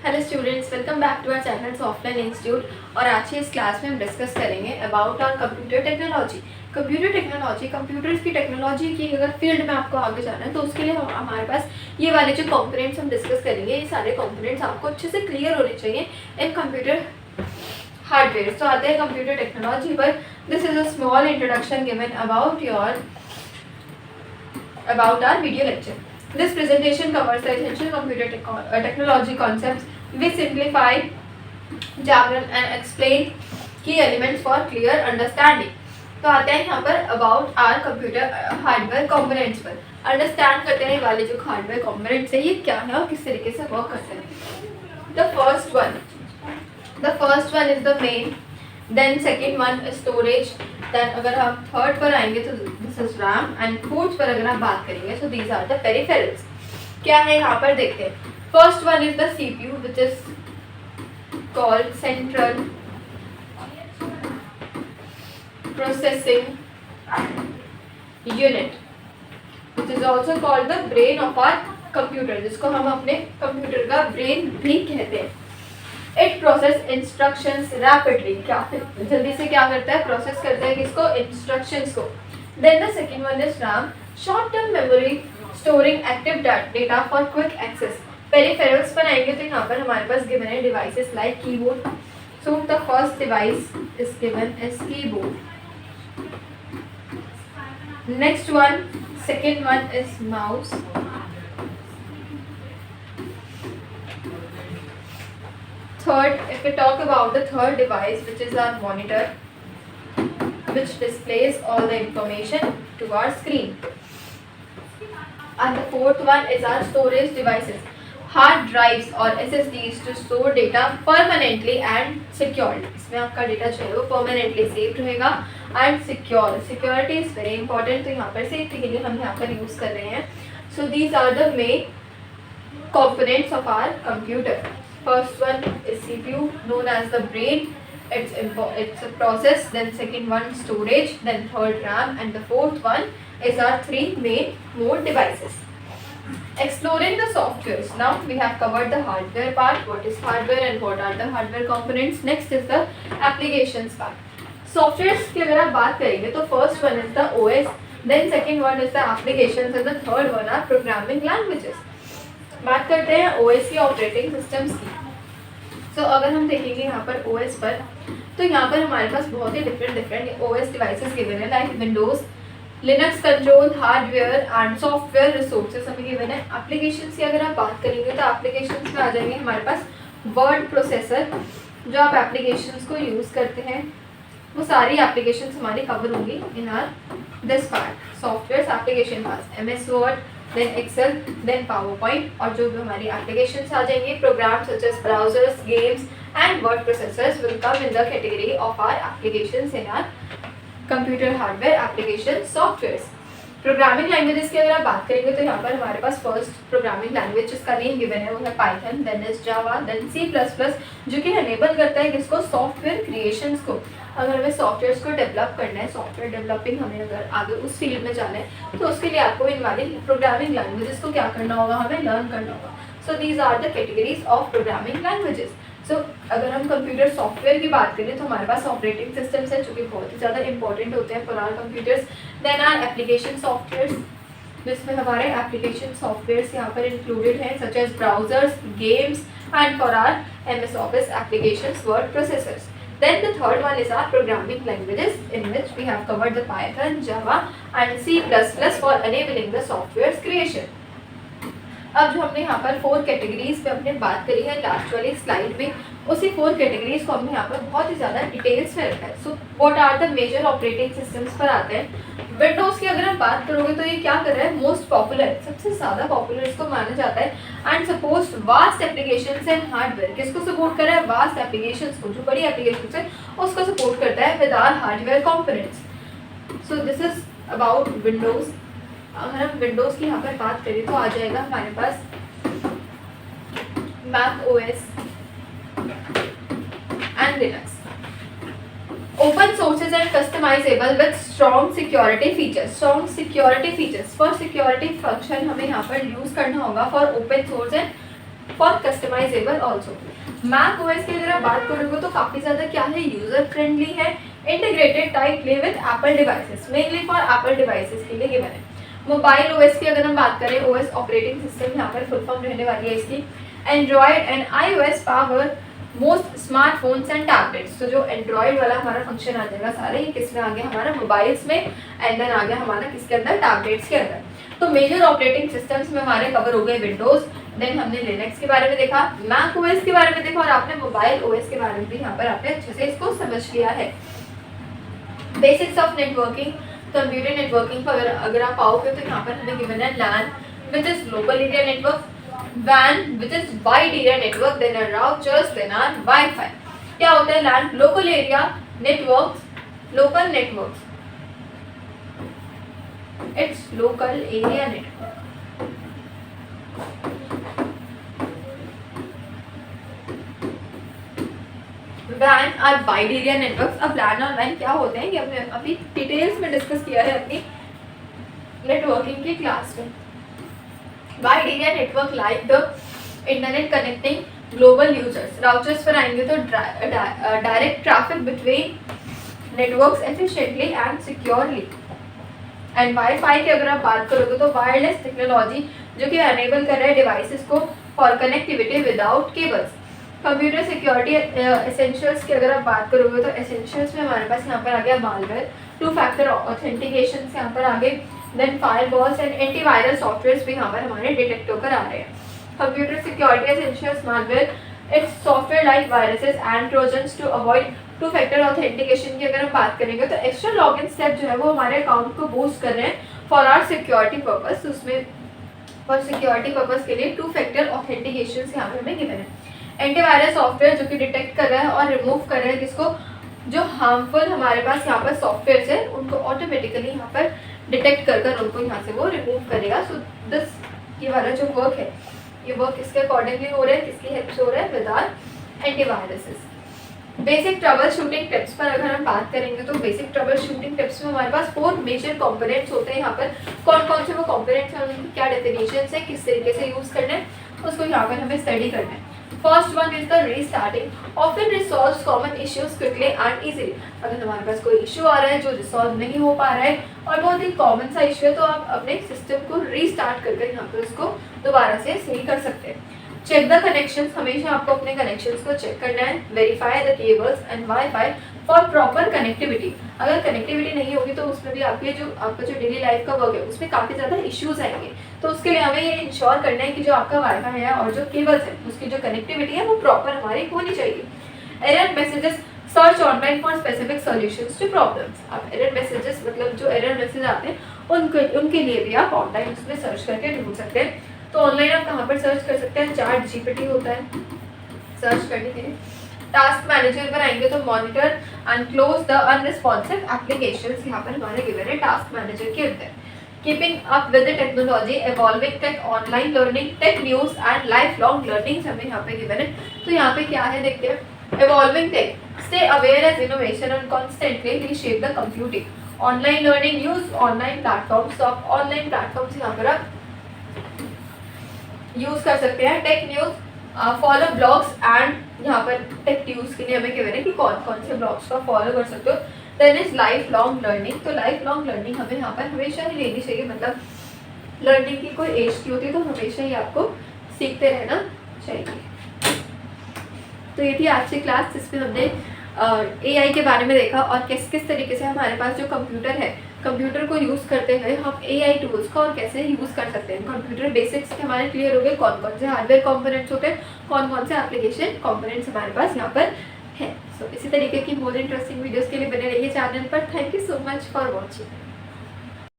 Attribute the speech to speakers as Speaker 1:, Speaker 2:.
Speaker 1: Hello students, welcome back to our channel offline institute. और आज की इस क्लास में हम डिस्कस करेंगे about our computer technology. Computer technology, computers की टेक्नोलॉजी की अगर फील्ड में आपको आगे जाना है तो उसके लिए हमारे पास ये वाले जो कंपोनेंट्स हम डिस्कस करेंगे, ये सारे कंपोनेंट्स आपको अच्छे से क्लियर होने चाहिए इन कंप्यूटर हार्डवेयर। तो आते हैं कंप्यूटर टेक्नोलॉजी पर। This is a small introduction given about our video lecture. This presentation covers the essential computer technology concepts. We simplify, general and explain key elements for clear understanding. तो आते हैं यहाँ पर about our computer hardware components पर। Understand करते हैं वाले जो हार्डवेयर कंपोनेंट्स है ये क्या है और किस तरीके से वर्क करते हैं। The first one is the main, then second one storage, then अगर हम थर्ड पर आएंगे तो this is RAM, and fourth पर अगर हम बात करेंगे तो दीज आर द पेरिफेरल्स। क्या है यहाँ पर देखते हैं। First one is the CPU which is called central processing unit, which is also called the brain of our computer, जिसको हम अपने कंप्यूटर का ब्रेन भी कहते हैं। इट प्रोसेस इंस्ट्रक्शंस रैपिडली, क्या जल्दी से क्या करता है, प्रोसेस करता है किसको, इंस्ट्रक्शंस को। Then the second one is RAM, short term memory storing active data for quick access. Peripherals पर आएंगे तो यहाँ पर हमारे पास गिवन है devices like keyboard. So the first device is given as keyboard. Next one, second one is mouse. Third, if we talk about the third device, which is our monitor, which displays all the information to our screen. And the fourth one is our storage devices, hard drives or SSDs to store data permanently and securely. इसमें आपका data जो है वो permanently saved रहेगा and secure. Security is very important, तो यहाँ पर safety के लिए हम यहाँ पर use कर रहे हैं. So these are the main components of our computer. First one is CPU, known as the brain. It's a process. Then second one storage. Then third RAM, and the fourth one is our three main mode devices. Exploring the softwares. Now we have covered the hardware part. What is hardware and what are the hardware components? Next is the applications part. Softwares की अगर आप बात करेंगे तो first one is the OS. Then second one is the applications and the third one are programming languages. बात करते हैं OS की, ऑपरेटिंग सिस्टम्स की। सो अगर हम देखेंगे यहाँ पर OS पर, तो यहाँ पर हमारे पास बहुत ही डिफरेंट OS डिवाइसेस गिवन है, like Windows, Linux control, hardware and software resources हमें गिवन है। एप्लीकेशंस की अगर आप बात करेंगे तो एप्लीकेशंस में आ जाएंगे हमारे पास वर्ड प्रोसेसर, जो आप एप्लीकेशंस को यूज़ करते हैं वो सारी एप्लीकेशंस हमारी कवर होंगी in our this part. Software application पास MS word, then excel, then power point, और जो भी हमारी एप्लीकेशंस आ जाएंगे, program such as browsers, games and word processors will come in the category of our applications in our computer hardware application softwares. Programming languages की अगर आप बात करेंगे तो यहाँ पर हमारे पास फर्स्ट प्रोग्रामिंग लैंग्वेज जिसका नेम गिवन है वो है Python, then is Java, then C++, जो कि एनेबल करता है किसको, सॉफ्टवेयर क्रिएशंस को। अगर हमें सॉफ्टवेयर्स को डेवलप करना है, सॉफ्टवेयर डेवलपिंग हमें अगर आगे उस फील्ड में जाना है तो उसके लिए आपको इन वाली प्रोग्रामिंग लैंग्वेजेस को क्या करना होगा, हमें लर्न करना होगा। So these are the categories of programming languages. So अगर हम कंप्यूटर सॉफ्टवेयर की बात करें तो हमारे पास ऑपरेटिंग सिस्टम्स हैं जो कि बहुत ही ज़्यादा इंपॉर्टेंट होते हैं for our computers. Then our application softwares, जिसमें हमारे एप्लीकेशन सॉफ्टवेयर्स यहाँ पर इंक्लूडेड हैं such as browsers, games and for our MS office applications, word processors. Then the third one is our programming languages, in which we have covered the Python, Java and C++ for enabling the software's creation. अब जो हमने यहाँ पर 4 categories पे अपने बात करी है लास्ट वाली स्लाइड में, उसी 4 कैटेगरीज को हमने यहाँ पर बहुत ही ज़्यादा डिटेल्स में रखा है। So what are the major operating systems पर आते हैं। विंडोज़ की अगर हम बात करोगे तो ये क्या कर रहा है, मोस्ट पॉपुलर, सबसे ज़्यादा पॉपुलर इसको माना जाता है and suppose vast applications and hardware. किसको सपोर्ट कर रहा है, वास्ट एप्लीकेशंस को, जो बड़ी एप्लीकेशंस है उसको सपोर्ट करता है with our hardware components. So this is about Windows. अगर हम विंडोज़ की यहाँ पर बात करें तो आ जाएगा हमारे पास Mac OS and Linux. Open sources and customisable with strong security features. Strong security features for security function हमें यहाँ पर यूज़ करना होगा for open source and for customisable also. Mac OS की अगर आप बात करोगे तो काफ़ी ज़्यादा क्या है, यूज़र फ्रेंडली है, integrated tightly with Apple devices, mainly for Apple devices के लिए गिवन है। मोबाइल ओएस की अगर हम बात करें, ओएस ऑपरेटिंग सिस्टम यहाँ पर फुल फॉर्म रहने वाली है इसकी। Android and iOS power most smartphones and tablets. तो जो एंड्रॉयड वाला हमारा फंक्शन आ जाएगा सारे ये किस में आ गया, हमारा मोबाइल्स में, एंड देन आ गया हमारा किसके अंदर, टैबलेट्स के अंदर। तो मेजर ऑपरेटिंग सिस्टम्स में हमारे कवर हो गए विंडोज, देन हमने लिनक्स के बारे में देखा, मैक ओएस के बारे में देखा, और आपने मोबाइल ओएस के बारे में भी यहाँ पर आपने अच्छे से इसको समझ लिया है। Basics of networking, computer networking पर अगर आप आओगे तो यहाँ पर हमें गिवन है LAN which is local area network, WAN which is wide area network, then are routers, then are Wi-Fi। क्या होता है LAN? Local area networks, local networks, it's local area network. WAN और वाइड एरिया नेटवर्क्स। अब LAN और WAN क्या होते हैं, ये हमने अभी डिटेल्स में डिस्कस किया है अपनी नेटवर्किंग की क्लास में। Wide area network like the internet connecting global users. Routers पर आएंगे तो direct traffic between networks efficiently and securely. And wifi की अगर आप बात करोगे तो वायरलेस टेक्नोलॉजी जो कि अनेबल कर रहा है डिवाइसेस को for connectivity without cables. Computer security essentials की अगर आप बात करोगे तो एसेंशियल्स में हमारे पास यहाँ पर आ गया मालवेयर, 2 फैक्टर ऑथेंटिकेशन यहाँ पर आगे, then firewalls and antivirus softwares भी यहाँ पर हमारे डिटेक्ट होकर आ रहे हैं। Computer security essentials malware, it's software like viruses and trojans to avoid 2 factor authentication की अगर हम बात करेंगे तो एक्स्ट्रा लॉगिन स्टेप जो है वो हमारे अकाउंट को बूस्ट कर रहे हैं फॉर आवर सिक्योरिटी पर्पस। उसमें फॉर सिक्योरिटी पर्पस के लिए 2 फैक्टर ऑथेंटिकेशन यहाँ पर हमें गिवन है। एंटीवायरस सॉफ्टवेयर जो कि डिटेक्ट कर रहा है और रिमूव कर रहा है किसको, जो हार्मफुल हमारे पास यहाँ पर सॉफ्टवेयर है उनको ऑटोमेटिकली यहाँ पर डिटेक्ट कर उनको यहाँ से वो रिमूव करेगा। सो दिस ये वाला जो वर्क है ये वर्क किसके अकॉर्डिंगली हो रहा है, किसकी हेल्प से हो रहा है, with our antiviruses. Basic troubleshooting tips पर अगर हम बात करेंगे तो बेसिक ट्रबल शूटिंग टिप्स में हमारे पास 4 मेजर कंपोनेंट्स होते हैं। यहाँ पर कौन कौन से वो कंपोनेंट्स हैं, उनकी क्या डेफिनेशन है, किस तरीके से यूज करना है, उसको यहाँ पर हमें स्टडी करना है। First one is the restarting often resolves common issues quickly and easily. अगर हमारे पास कोई इशू आ रहा है जो रिसॉल्व नहीं हो पा रहा है और बहुत ही कॉमन सा इशू है तो आप अपने सिस्टम को रीस्टार्ट करके यहाँ पर उसको दोबारा से सही कर सकते हैं। चेक द कनेक्शंस, हमेशा आपको अपने कनेक्शंस को चेक करना है। Verify the cables and wifi for proper connectivity. अगर कनेक्टिविटी नहीं होगी तो उसमें भी आपका जो डेली लाइफ का वर्क है उसमें काफ़ी ज़्यादा इश्यूज आएंगे। तो उसके लिए हमें ये इंश्योर करना है कि जो आपका वाईफाई है और जो केबल्स है उसकी जो कनेक्टिविटी है वो प्रॉपर हमारी होनी चाहिए। Error messages, search online for specific solutions to problems. आप एरर मैसेजेस मतलब जो एरर मैसेज आते हैं उनके लिए भी आप ऑनलाइन उसमें सर्च करके ढूंढ सकते हैं। तो ऑनलाइन आप कहाँ पर सर्च कर सकते हैं, चैट जीपीटी होता है सर्च करने के लिए। टास्क मैनेजर पर आएंगे तो monitor and close the unresponsive applications यहाँ पर हमारे गिवन है टास्क मैनेजर के अंदर। Keeping up with the technology, evolving tech, online learning, tech news and lifelong learning हमें यहाँ पे गिवन है। तो यहाँ पे क्या है देखते हैं, evolving tech, stay aware as innovation and constantly reshape the computing. Online learning, use online platforms. तो आप ऑनलाइन प्लेटफॉर्म्स यहाँ पर आप यूज कर सकते हैं। Tech news, follow blogs and यहाँ पर टेक न्यूज के लिए हमें गिवन है कि कौन कौन से ब्लॉग्स को फॉलो कर सकते हो। Then is lifelong learning. तो लाइफ लॉन्ग लर्निंग हमें यहाँ पर हमेशा ही लेनी चाहिए, मतलब लर्निंग की कोई एज की होती है तो हमेशा ही आपको सीखते रहना चाहिए। तो ये थी आज की क्लास जिसमें हमने AI के बारे में देखा और किस किस तरीके से हमारे पास जो कंप्यूटर है, कंप्यूटर को यूज़ करते हुए हम AI टूल्स का और कैसे यूज़ कर सकते हैं। कंप्यूटर बेसिक्स के हमारे क्लियर हो गए, कौन कौन से हार्डवेयर कंपोनेंट्स होते हैं, कौन कौन से एप्लीकेशन कंपोनेंट्स हमारे पास यहाँ पर है। सो इसी तरीके की मोर इंटरेस्टिंग वीडियोस के लिए बने रहिए चैनल पर। Thank you so much for watching.